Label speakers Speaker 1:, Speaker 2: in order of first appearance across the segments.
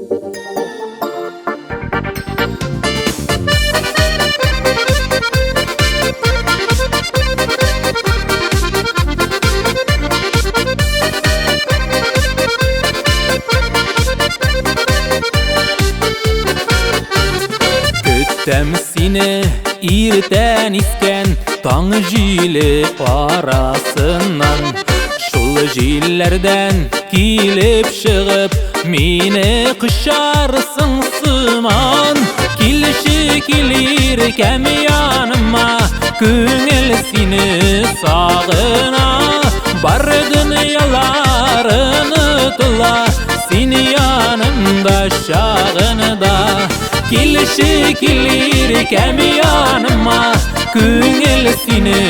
Speaker 1: Күттем сине иртен искен таң жиле арасынан. Шул жилләрдән килеп чыгып, мине кышарсың сыман. Килши килер кәм яныма, күңел сине сагына. Бар дөньяларын ұтыла, сине янымда шагында. Килши килер кәм яныма, күңел сине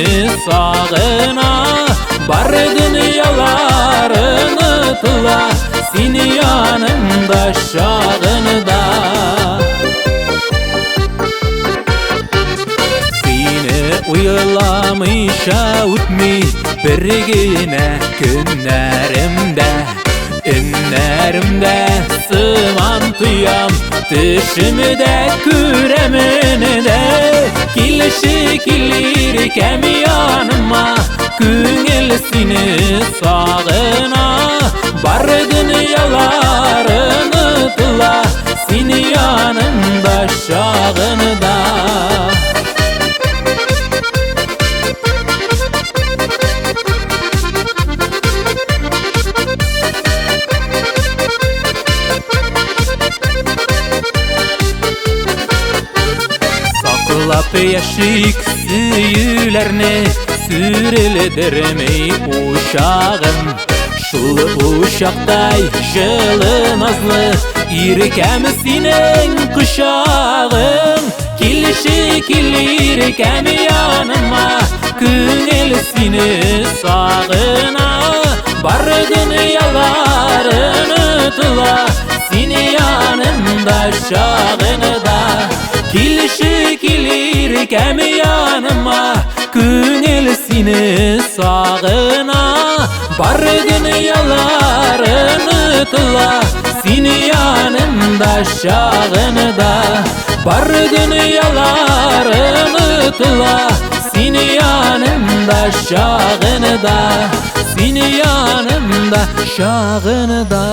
Speaker 1: сагына. Бар дөньяларын ұтыла, сине янымда шагында. Сине уйламыйша үтми бер генә көннәремдә. Өннәремдә сыман тоям, төшемдә күрәмен дә. Килши килер кәм яныма, күңел сине сагына. Бар дөньяларын ұтыла, сине янымда шагында. Саклап яшик сөйләрне, сүрелдермей ушагым. Шул ушактай жылы назлы, иркәм синең кушагың. Килши килер кәм яныма, күңел сине сагына. Бар дөньяларын ұтыла, сине янымда шагында. Килши килер кәм яныма, күңел сине сагына. Бар дөньяларын ұтыла, сине янымда шагында. Бар дөньяларын ұтыла, сине янымда шагында. Сине янымда шагында.